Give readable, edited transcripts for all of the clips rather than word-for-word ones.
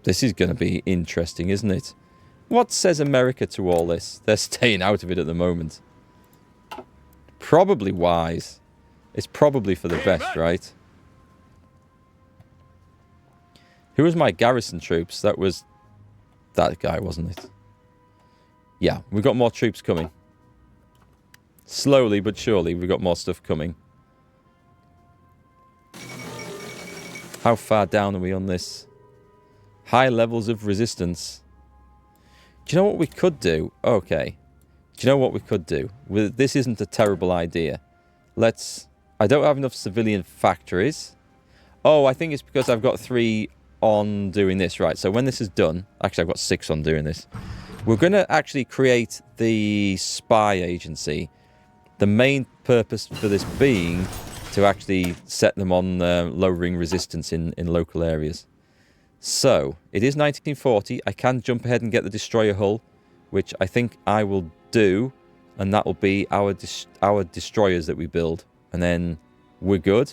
This is going to be interesting, isn't it? What says America to all this? They're staying out of it at the moment. Probably wise. It's probably for the best, right? Who was my garrison troops? That was that guy, wasn't it? Yeah, we've got more troops coming. Slowly but surely, we've got more stuff coming. How far down are we on this? High levels of resistance. Do you know what we could do? Okay. Do you know what we could do? This isn't a terrible idea. I don't have enough civilian factories. Oh, I think it's because I've got 3 on doing this. Right, so when this is done... Actually, I've got 6 on doing this. We're going to actually create the spy agency. The main purpose for this being to actually set them on lowering resistance in local areas. So, it is 1940. I can jump ahead and get the destroyer hull, which I think I will do, and that will be our destroyers that we build. And then we're good.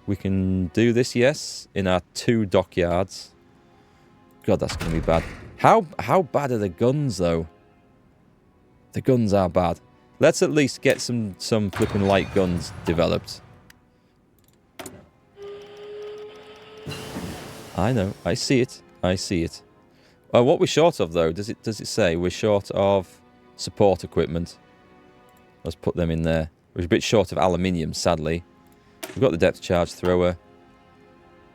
We can do this, yes, in our 2 dockyards. God, that's going to be bad. How bad are the guns, though? The guns are bad. Let's at least get some flipping light guns developed. I know. I see it. I see it. What we're short of, though, does it say? We're short of support equipment. Let's put them in there. We're a bit short of aluminium, sadly. We've got the depth charge thrower.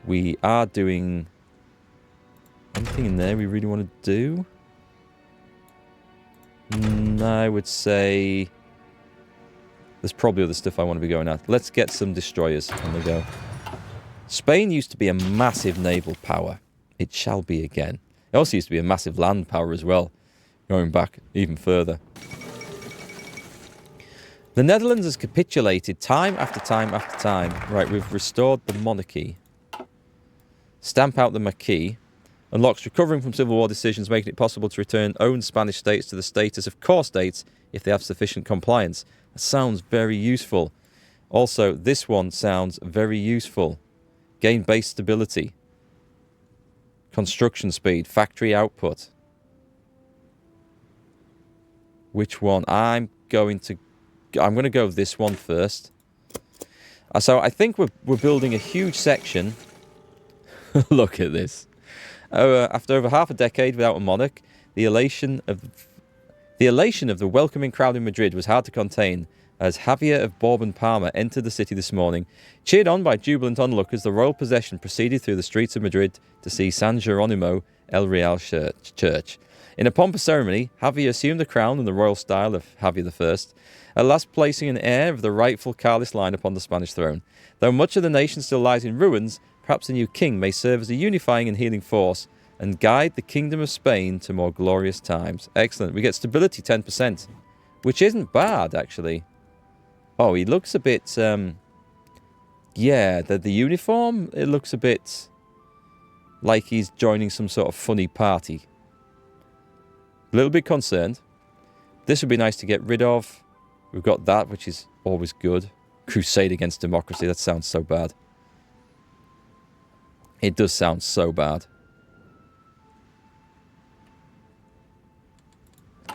We are doing... anything in there we really want to do? I would say there's probably other stuff I want to be going at. Let's get some destroyers on the go. Spain used to be a massive naval power. It shall be again. It also used to be a massive land power as well, going back even further. The Netherlands has capitulated time after time after time. Right, we've restored the monarchy. Stamp out the Marquis. Unlocks recovering from Civil War decisions, making it possible to return owned Spanish states to the status of core states if they have sufficient compliance. That sounds very useful. Also, this one sounds very useful. Gain base stability. Construction speed. Factory output. Which one? I'm going to go with this one first. So I think we're building a huge section. Look at this. After over half a decade without a monarch, the elation of the welcoming crowd in Madrid was hard to contain as Javier of Bourbon-Parma entered the city this morning. Cheered on by jubilant onlookers, the royal procession proceeded through the streets of Madrid to see San Jerónimo el Real Church. In a pompous ceremony, Javier assumed the crown in the royal style of Javier I, at last placing an heir of the rightful Carlist line upon the Spanish throne. Though much of the nation still lies in ruins, perhaps a new king may serve as a unifying and healing force and guide the kingdom of Spain to more glorious times. Excellent. We get stability 10%, which isn't bad, actually. Oh, he looks a bit... yeah, the uniform, it looks a bit like he's joining some sort of funny party. A little bit concerned. This would be nice to get rid of. We've got that, which is always good. Crusade against democracy. That sounds so bad. It does sound so bad.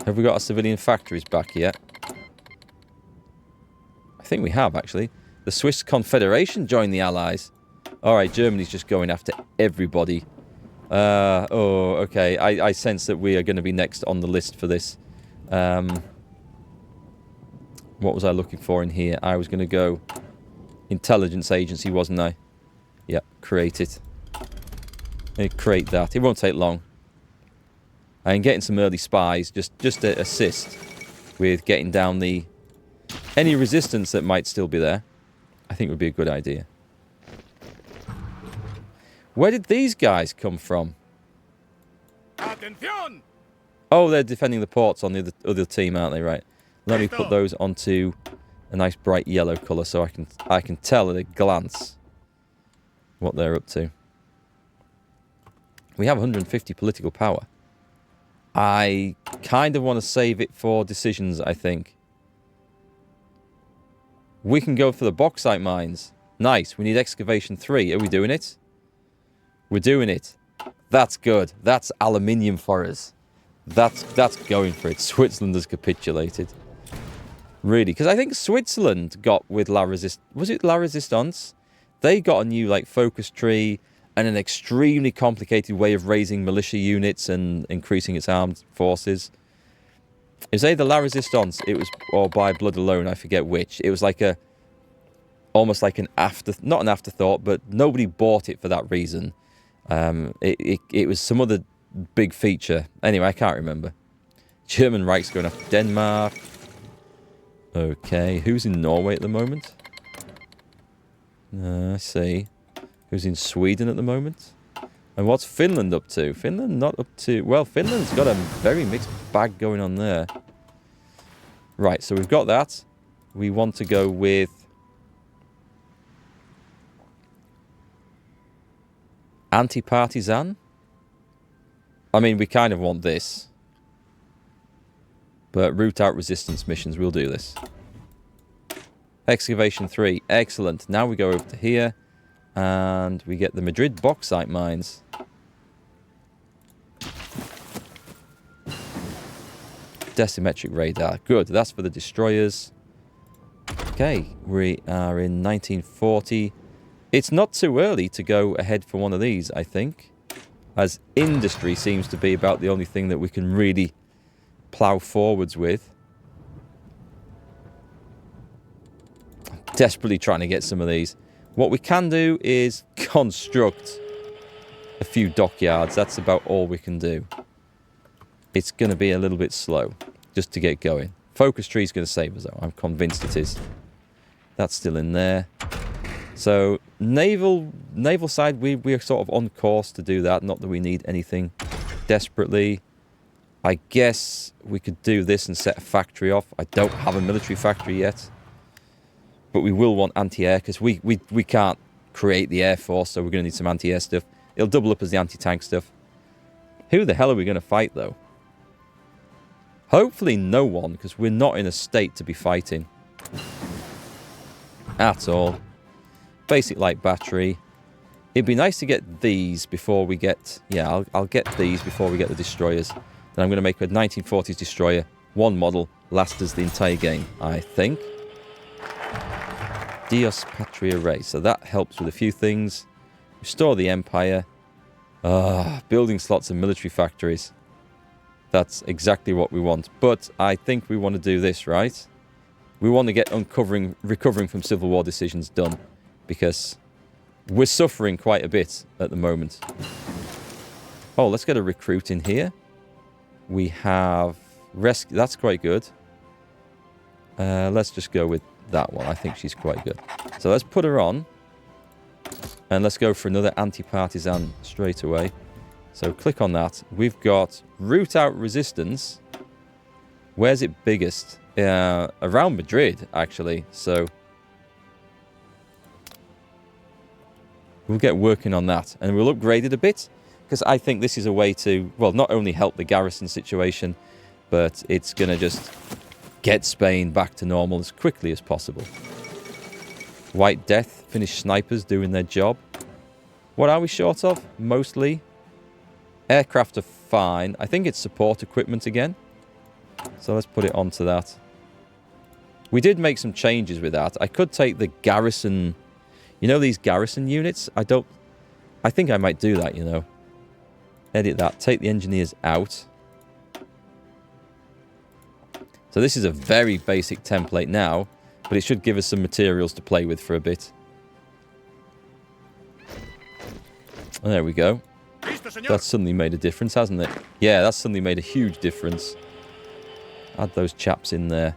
Have we got our civilian factories back yet? I think we have, actually. The Swiss Confederation joined the Allies. Alright, Germany's just going after everybody. Oh, okay. I sense that we are going to be next on the list for this. What was I looking for in here? I was going to go intelligence agency, wasn't I? Yeah, create it. Create that. It won't take long. I'm getting some early spies just to assist with getting down any resistance that might still be there. I think would be a good idea. Where did these guys come from? Atención! Oh, they're defending the ports on the other team, aren't they? Right. Let me put those onto a nice bright yellow colour so I can tell at a glance what they're up to. We have 150 political power. I kind of want to save it for decisions, I think. We can go for the bauxite mines. Nice. We need excavation 3. Are we doing it? We're doing it. That's good. That's aluminium for us. That's going for it. Switzerland has capitulated. Really, because I think Switzerland got with La Resistance. Was it La Resistance? They got a new like focus tree and an extremely complicated way of raising militia units and increasing its armed forces. It was either La Resistance, it was, or By Blood Alone, I forget which. It was like a, almost like an not an afterthought, but nobody bought it for that reason. It was some other big feature. Anyway, I can't remember. German Reich's going after Denmark. Okay, who's in Norway at the moment? I see. Who's in Sweden at the moment? And what's Finland up to? Finland not up to... Well, Finland's got a very mixed bag going on there. Right, so we've got that. We want to go with... anti-partisan? I mean, we kind of want this. But root out resistance missions, we'll do this. Excavation 3, excellent. Now we go over to here. And we get the Madrid bauxite mines. Decimetric radar. Good, that's for the destroyers. Okay, we are in 1940. It's not too early to go ahead for one of these, I think. As industry seems to be about the only thing that we can really plough forwards with. I'm desperately trying to get some of these. What we can do is construct a few dockyards. That's about all we can do. It's going to be a little bit slow just to get going. Focus tree is going to save us though. I'm convinced it is. That's still in there. So naval side, we're sort of on course to do that. Not that we need anything desperately. I guess we could do this and set a factory off. I don't have a military factory yet. But we will want anti-air because we can't create the air force, so we're going to need some anti-air stuff. It'll double up as the anti-tank stuff. Who the hell are we going to fight, though? Hopefully no one, because we're not in a state to be fighting. At all. Basic light battery. It'd be nice to get these before we get... Yeah, I'll get these before we get the destroyers. Then I'm going to make a 1940s destroyer. One model. Lasts us the entire game, I think. Dios Patria Rey. So that helps with a few things. Restore the Empire. Building slots and military factories. That's exactly what we want. But I think we want to do this, right? We want to get recovering from Civil War decisions done. Because we're suffering quite a bit at the moment. Oh, let's get a recruit in here. We have rescue. That's quite good. Let's just go with that one. I think she's quite good. So let's put her on. And let's go for another anti-partisan straight away. So click on that. We've got root out resistance. Where's it biggest? Around Madrid, actually. So we'll get working on that. And we'll upgrade it a bit. Because I think this is a way to, well, not only help the garrison situation, but it's going to just get Spain back to normal as quickly as possible. White Death, Finnish snipers doing their job. What are we short of? Mostly. Aircraft are fine. I think it's support equipment again. So let's put it onto that. We did make some changes with that. I could take the garrison... You know these garrison units? I think I might do that, you know. Edit that. Take the engineers out. So this is a very basic template now, but it should give us some materials to play with for a bit. And there we go. That's suddenly made a difference, hasn't it? Yeah, that's suddenly made a huge difference. Add those chaps in there.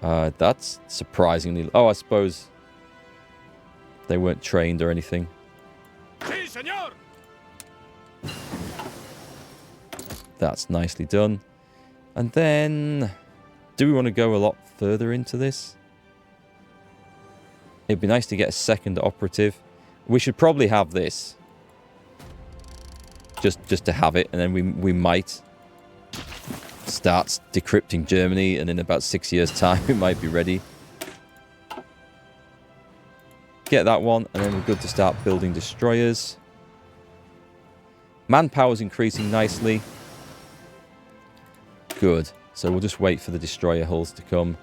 That's surprisingly... Oh, I suppose they weren't trained or anything. Sí, señor. That's nicely done. And then... Do we want to go a lot further into this? It'd be nice to get a second operative. We should probably have this. Just to have it, and then we might start decrypting Germany, and in about 6 years' time it might be ready. Get that one, and then we're good to start building destroyers. Manpower's increasing nicely. Good. So we'll just wait for the destroyer hulls to come.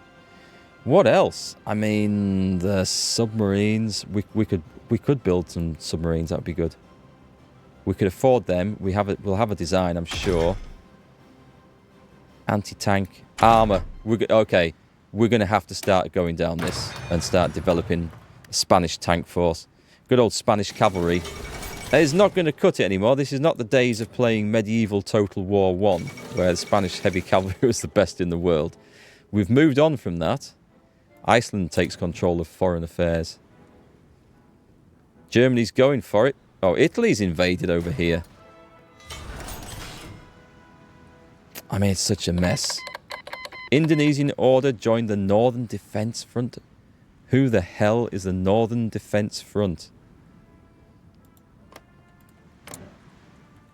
What else? I mean, the submarines. We could build some submarines. That would be good. We could afford them. We'll have a design, I'm sure. Anti-tank armor. Okay, we're going to have to start going down this and start developing a Spanish tank force. Good old Spanish cavalry. It's not going to cut it anymore. This is not the days of playing medieval Total War 1, where the Spanish heavy cavalry was the best in the world. We've moved on from that. Iceland takes control of foreign affairs. Germany's going for it. Oh, Italy's invaded over here. I mean, it's such a mess. Indonesian order joined the Northern Defence Front. Who the hell is the Northern Defence Front?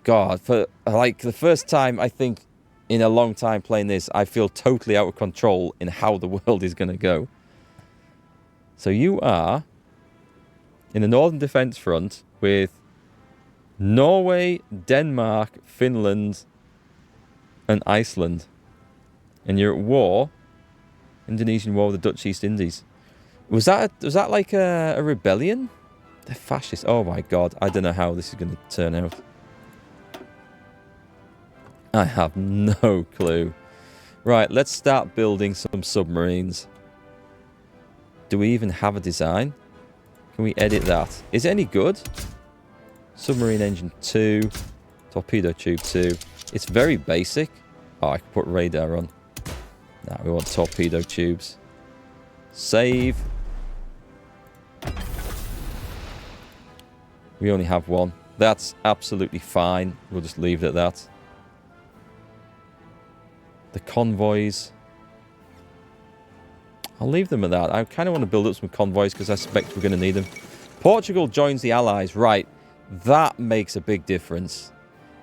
God, for like the first time, I think, in a long time playing this, I feel totally out of control in how the world is going to go. So you are in the Northern Defence Front with Norway, Denmark, Finland, and Iceland. And you're at war, Indonesian war with the Dutch East Indies. Was that like a rebellion? They're fascist. Oh my God, I don't know how this is going to turn out. I have no clue. Right, let's start building some submarines. Do we even have a design? Can we edit that? Is it any good? Submarine engine 2. Torpedo tube 2. It's very basic. Oh, I can put radar on. Now we want torpedo tubes. Save. We only have one. That's absolutely fine. We'll just leave it at that. The convoys. I'll leave them at that. I kind of want to build up some convoys because I suspect we're going to need them. Portugal joins the Allies. Right. That makes a big difference.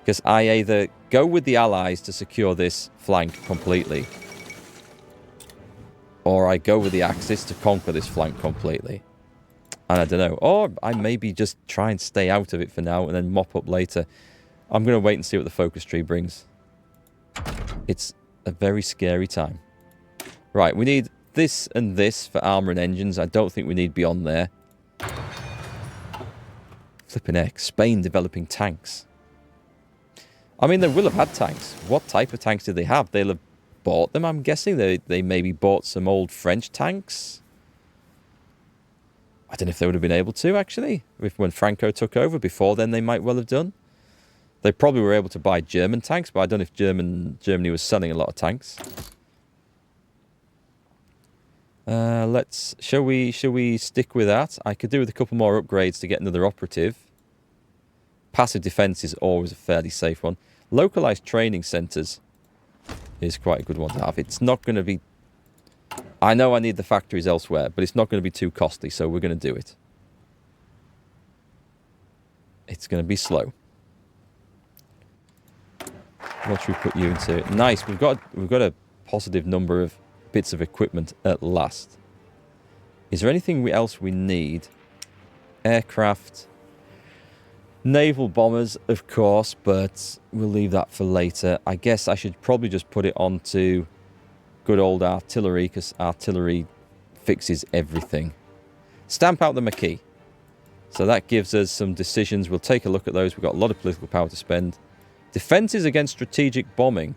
Because I either go with the Allies to secure this flank completely, or I go with the Axis to conquer this flank completely. And I don't know. Or I maybe just try and stay out of it for now and then mop up later. I'm going to wait and see what the focus tree brings. It's a very scary time. Right, we need this and this for armour and engines. I don't think we need beyond there. Flipping heck. Spain developing tanks. I mean, they will have had tanks. What type of tanks did they have? They'll have bought them, I'm guessing. They maybe bought some old French tanks. I don't know if they would have been able to, actually. When Franco took over. Before then, they might well have done. They probably were able to buy German tanks, but I don't know if Germany was selling a lot of tanks. Shall we stick with that? I could do with a couple more upgrades to get another operative. Passive defense is always a fairly safe one. Localized training centers is quite a good one to have. It's not going to be... I know I need the factories elsewhere, but it's not going to be too costly, so we're going to do it. It's going to be slow. What should we put you into? Nice. We've got a positive number of bits of equipment at last. Is there anything else we need? Aircraft, naval bombers, of course, but we'll leave that for later. I guess I should probably just put it onto good old artillery, because artillery fixes everything. Stamp out the Maquis. So that gives us some decisions. We'll take a look at those. We've got a lot of political power to spend. Defences against strategic bombing.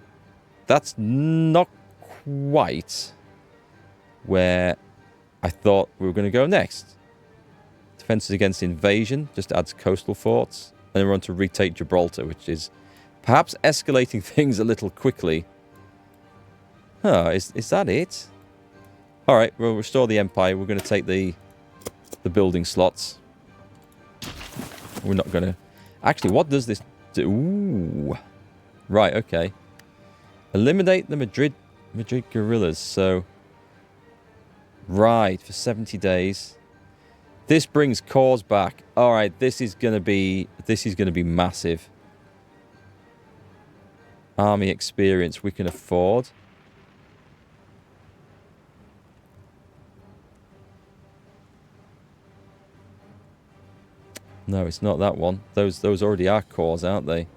That's not quite where I thought we were going to go next. Defences against invasion just adds coastal forts. And then we're on to retake Gibraltar, which is perhaps escalating things a little quickly. Huh, is that it? Alright, we'll restore the Empire. We're going to take the building slots. We're not going to... Actually, what does this do? Ooh. Right, okay. Eliminate the Madrid guerrillas. So, right, for 70 days. This brings cores back. All right, this is going to be massive. Army experience we can afford. No, it's not that one. Those already are cores, aren't they?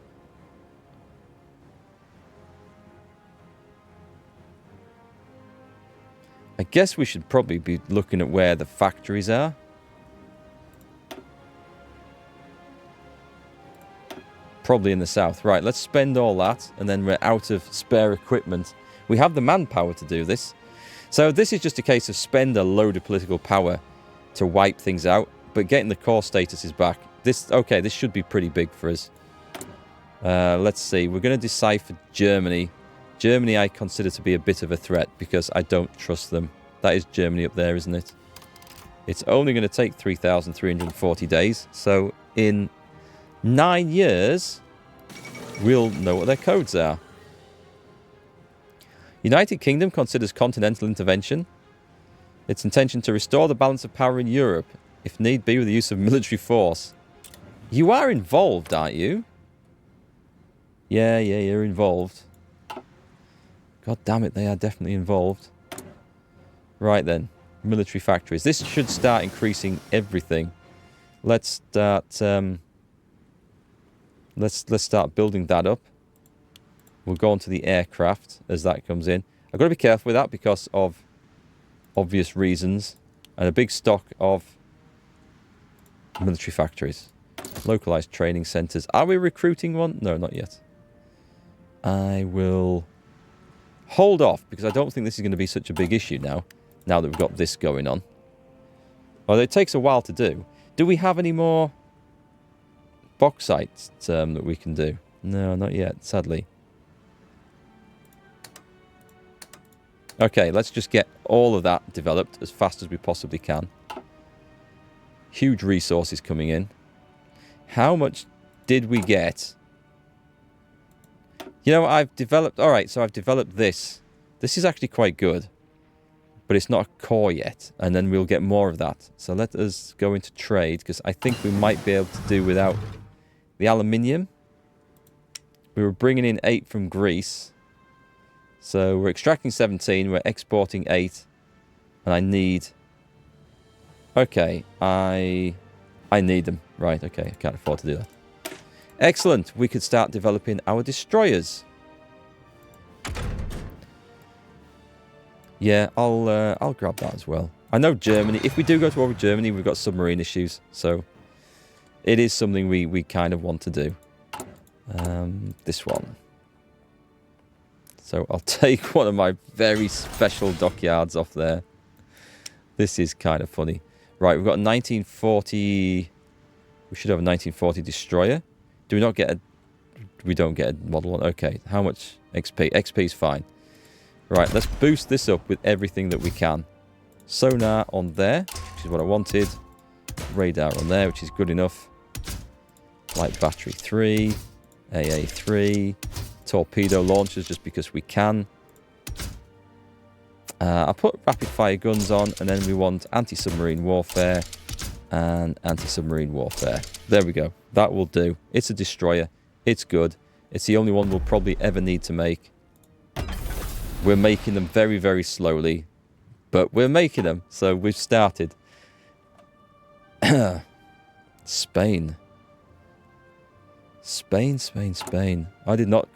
I guess we should probably be looking at where the factories are. Probably in the south. Right, let's spend all that, and then we're out of spare equipment. We have the manpower to do this. So this is just a case of spend a load of political power to wipe things out, but getting the core status is back. This should be pretty big for us. Let's see. We're going to decipher Germany. Germany I consider to be a bit of a threat because I don't trust them. That is Germany up there, isn't it? It's only going to take 3,340 days. So in 9 years, we'll know what their codes are. United Kingdom considers continental intervention. Its intention to restore the balance of power in Europe, if need be with the use of military force. You are involved, aren't you? Yeah, you're involved. God damn it, they are definitely involved. Right then, military factories. This should start increasing everything. Let's start. Let's start building that up. We'll go on to the aircraft as that comes in. I've got to be careful with that because of obvious reasons. And a big stock of military factories. Localized training centers. Are we recruiting one? No, not yet. I will hold off because I don't think this is going to be such a big issue now that we've got this going on. Although it takes a while to do. Do we have any more bauxite that we can do? No, not yet, sadly. Okay, let's just get all of that developed as fast as we possibly can. Huge resources coming in. How much did we get? You know, I've developed... Alright, so I've developed this. This is actually quite good. But it's not a core yet. And then we'll get more of that. So let us go into trade, because I think we might be able to do without the aluminium. We were bringing in 8 from Greece. So we're extracting 17. We're exporting 8. And I need... Okay, I need them. Right, okay, I can't afford to do that. Excellent. We could start developing our destroyers. Yeah, I'll grab that as well. I know Germany. If we do go to war with Germany, we've got submarine issues. So it is something we kind of want to do. This one. So I'll take one of my very special dockyards off there. This is kind of funny. Right, we've got a 1940... We should have a 1940 destroyer. Do we not get a... We don't get a model one. Okay, how much XP? XP is fine. Right, let's boost this up with everything that we can. Sonar on there, which is what I wanted. Radar on there, which is good enough. Light battery 3. AA 3. Torpedo launchers just because we can. I'll put rapid fire guns on, and then we want anti-submarine warfare and anti-submarine warfare. There we go. That will do. It's a destroyer. It's good. It's the only one we'll probably ever need to make. We're making them very, very slowly, but we're making them, so we've started. Spain. Spain. I did not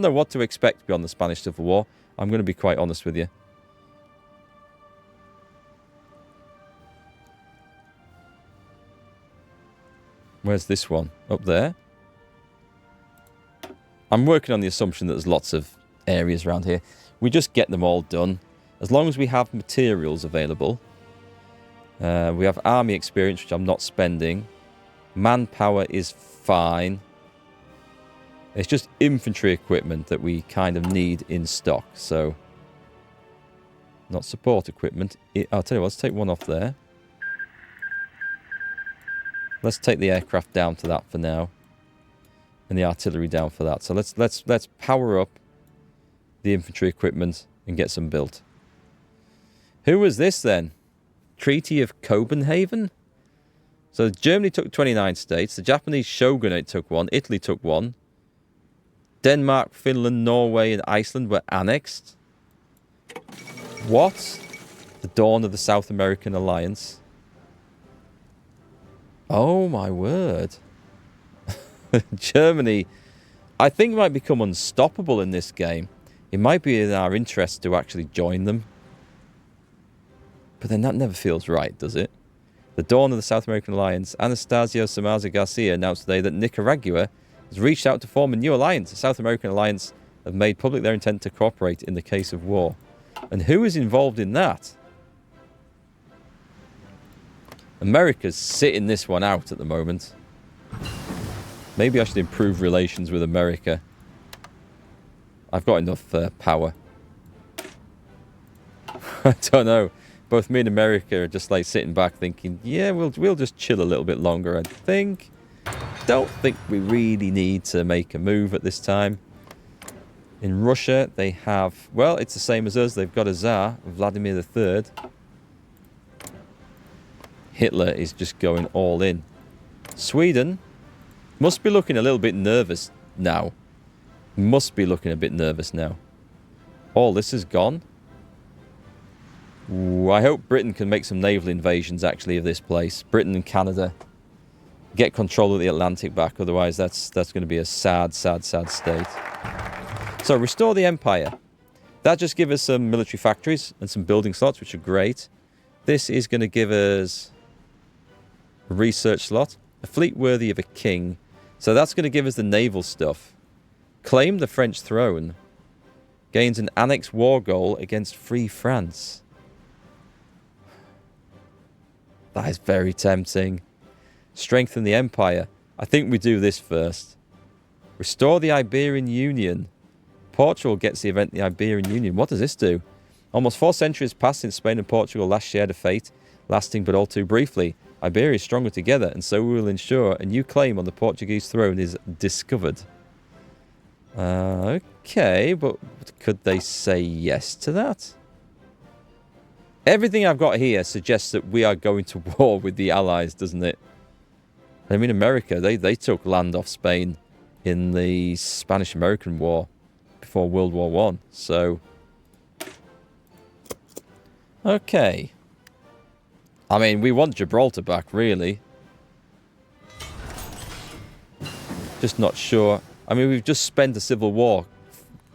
know what to expect beyond the Spanish Civil War. I'm going to be quite honest with you. Where's this one? Up there? I'm working on the assumption that there's lots of areas around here. We just get them all done. As long as we have materials available. We have army experience, which I'm not spending. Manpower is fine. It's just infantry equipment that we kind of need in stock. So, not support equipment. I'll tell you what, let's take one off there. Let's take the aircraft down to that for now. And the artillery down for that. So let's power up the infantry equipment and get some built. Who was this then? Treaty of Copenhagen? So Germany took 29 states. The Japanese shogunate took one. Italy took one. Denmark, Finland, Norway, and Iceland were annexed. What? The dawn of the South American alliance. Oh my word. Germany, I think, might become unstoppable in this game. It might be in our interest to actually join them. But then that never feels right, does it? The dawn of the South American alliance. Anastasio Somoza Garcia announced today that Nicaragua has reached out to form a new alliance. The South American alliance have made public their intent to cooperate in the case of war. And who is involved in that? America's sitting this one out at the moment. Maybe I should improve relations with America. I've got enough power. I don't know. Both me and America are just like sitting back thinking, yeah, we'll just chill a little bit longer, I think. Don't think we really need to make a move at this time. In Russia, they have... Well, it's the same as us. They've got a Tsar, Vladimir III. Hitler is just going all in. Sweden must be looking a little bit nervous now. Must be looking a bit nervous now. All this is gone. Ooh, I hope Britain can make some naval invasions, actually, of this place. Britain and Canada. Get control of the Atlantic back. Otherwise, that's going to be a sad, sad, sad state. So, restore the empire. That just gives us some military factories and some building slots, which are great. This is going to give us a research slot. A fleet worthy of a king. So that's going to give us the naval stuff. Claim the French throne. Gains an annex war goal against Free France. That is very tempting. Strengthen the empire. I think we do this first. Restore the Iberian Union. Portugal gets the event the Iberian Union. What does this do? Almost 4 centuries passed since Spain and Portugal last shared a fate, lasting but all too briefly. Iberia is stronger together, and so we will ensure a new claim on the Portuguese throne is discovered. Okay, but could they say yes to that? Everything I've got here suggests that we are going to war with the Allies, doesn't it? I mean, America, they took land off Spain in the Spanish-American War before World War One. So, okay. I mean, we want Gibraltar back, really. Just not sure. I mean, we've just spent a civil war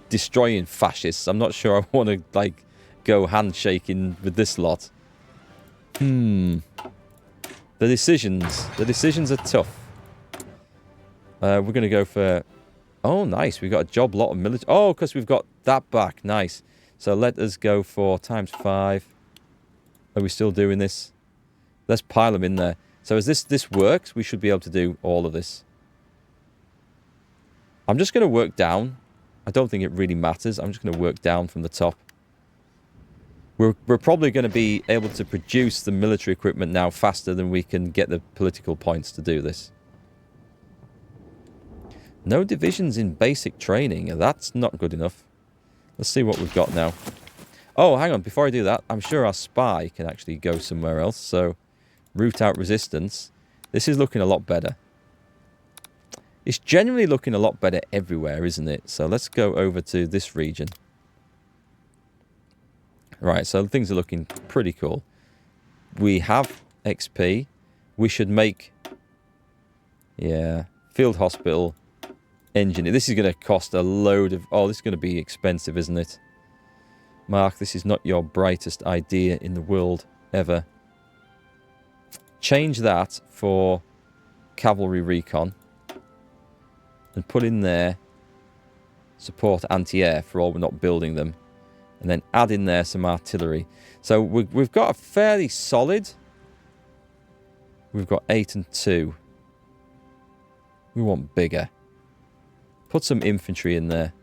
destroying fascists. I'm not sure I want to, like, go handshaking with this lot. The decisions are tough. We're going to go for... Oh, nice. We've got a job lot of military... Oh, because we've got that back. Nice. So let us go for ×5. Are we still doing this? Let's pile them in there. So as this works, we should be able to do all of this. I'm just going to work down. I don't think it really matters. I'm just going to work down from the top. We're probably going to be able to produce the military equipment now faster than we can get the political points to do this. No divisions in basic training. That's not good enough. Let's see what we've got now. Oh, hang on. Before I do that, I'm sure our spy can actually go somewhere else. So, root out resistance. This is looking a lot better. It's generally looking a lot better everywhere, isn't it? So, let's go over to this region. Right, so things are looking pretty cool. We have XP. We should make... Yeah, field hospital, engineer. This is going to cost a load of... Oh, this is going to be expensive, isn't it? Mark, this is not your brightest idea in the world ever. Change that for cavalry recon. And put in there support anti-air for all we're not building them. And then add in there some artillery. So we've got a fairly solid... We've got 8 and 2. We want bigger. Put some infantry in there.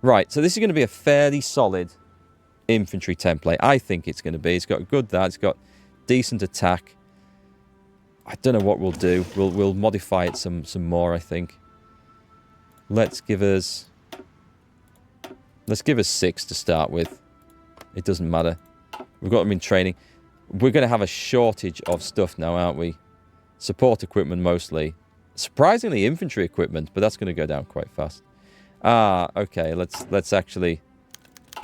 Right, so this is going to be a fairly solid infantry template. I think it's going to be. It's got good that. It's got decent attack. I don't know what we'll do. We'll modify it some more, I think. Let's give us 6 to start with. It doesn't matter. We've got them in training. We're going to have a shortage of stuff now, aren't we? Support equipment mostly. Surprisingly, infantry equipment, but that's going to go down quite fast. Ah, okay. Let's actually...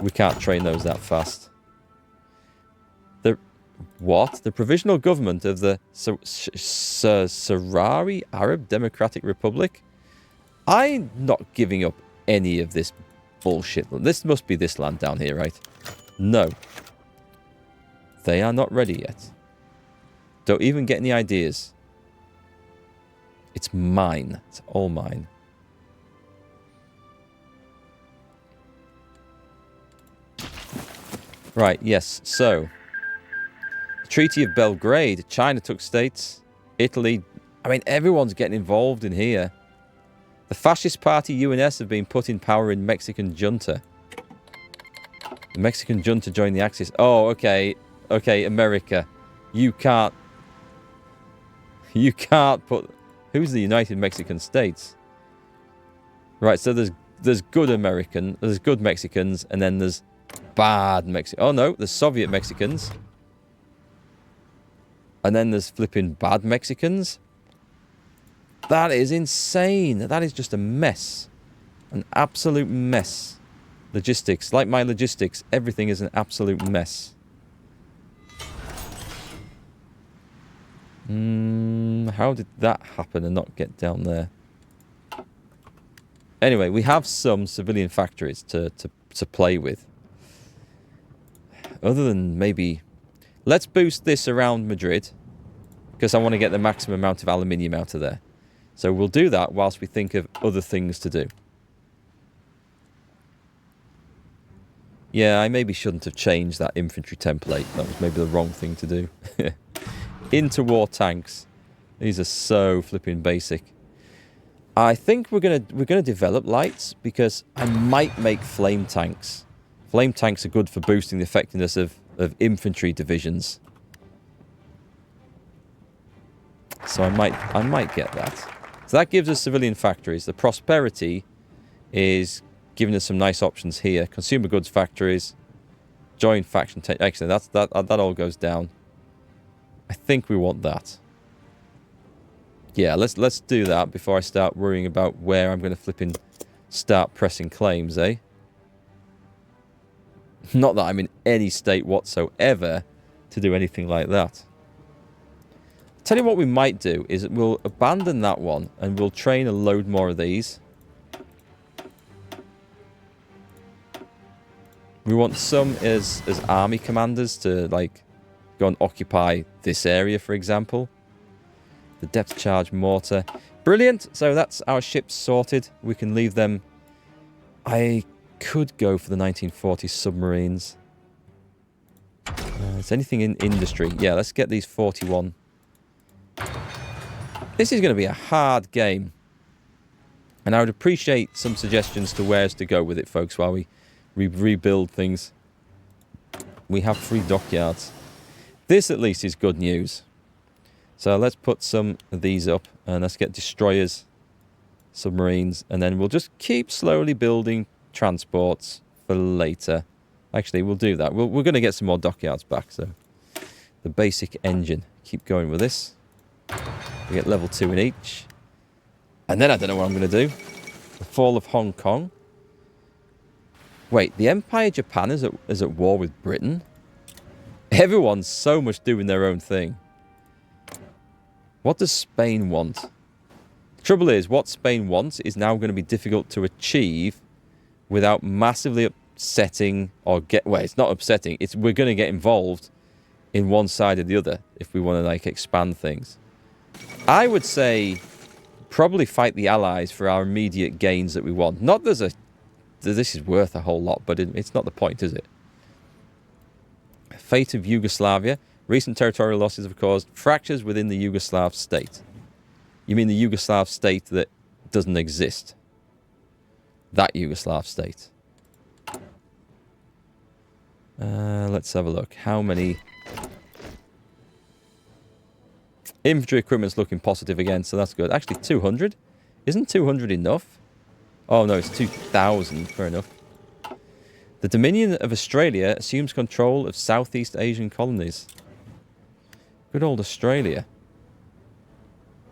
We can't train those that fast. What? The provisional government of the Sahrawi Arab Democratic Republic? I'm not giving up any of this bullshit. This must be this land down here, right? No. They are not ready yet. Don't even get any ideas. It's mine. It's all mine. Right, yes, so. The Treaty of Belgrade. China took states. Italy. I mean, everyone's getting involved in here. The fascist party UNS have been put in power in Mexican junta. The Mexican junta joined the Axis. Oh, okay. Okay, America. You can't put... Who's the United Mexican States? Right, so there's good American, there's good Mexicans, and then there's bad Mexicans. Oh no, there's Soviet Mexicans. And then there's flipping bad Mexicans. That is insane. That is just a mess. An absolute mess. Logistics. Like my logistics, everything is an absolute mess. How did that happen and not get down there? Anyway, we have some civilian factories to play with. Other than maybe... Let's boost this around Madrid. Because I want to get the maximum amount of aluminium out of there. So we'll do that whilst we think of other things to do. Yeah, I maybe shouldn't have changed that infantry template. That was maybe the wrong thing to do. Interwar tanks. These are so flipping basic. I think we're gonna develop lights because I might make flame tanks. Flame tanks are good for boosting the effectiveness of infantry divisions. So I might get that. So that gives us civilian factories. The prosperity is giving us some nice options here. Consumer goods factories, joint faction. Excellent. That all goes down. I think we want that. Yeah, let's do that before I start worrying about where I'm going to flipping start pressing claims, eh? Not that I'm in any state whatsoever to do anything like that. Tell you what we might do is we'll abandon that one and we'll train a load more of these. We want some as army commanders to like go and occupy this area, for example. The depth charge mortar. Brilliant. So that's our ships sorted. We can leave them. I could go for the 1940 submarines. Is anything in industry? Yeah, let's get these 41. This is going to be a hard game. And I would appreciate some suggestions to where to go with it, folks, while we rebuild things. We have 3 dockyards. This, at least, is good news. So let's put some of these up and let's get destroyers, submarines, and then we'll just keep slowly building transports for later. Actually, we'll do that. We're going to get some more dockyards back, so the basic engine. Keep going with this. We get level 2 in each. And then I don't know what I'm going to do. The fall of Hong Kong. Wait, the Empire Japan is at war with Britain? Everyone's so much doing their own thing. What does Spain want? The trouble is, what Spain wants is now going to be difficult to achieve without massively upsetting or well, it's not upsetting. We're going to get involved in one side or the other if we want to like expand things. I would say probably fight the Allies for our immediate gains that we want. Not this is worth a whole lot, but it's not the point, is it? Fate of Yugoslavia. Recent territorial losses have caused fractures within the Yugoslav state. You mean the Yugoslav state that doesn't exist? That Yugoslav state. Let's have a look. How many... Infantry equipment's looking positive again, so that's good. Actually, 200? Isn't 200 enough? Oh, no, it's 2,000. Fair enough. The Dominion of Australia assumes control of Southeast Asian colonies. Good old Australia.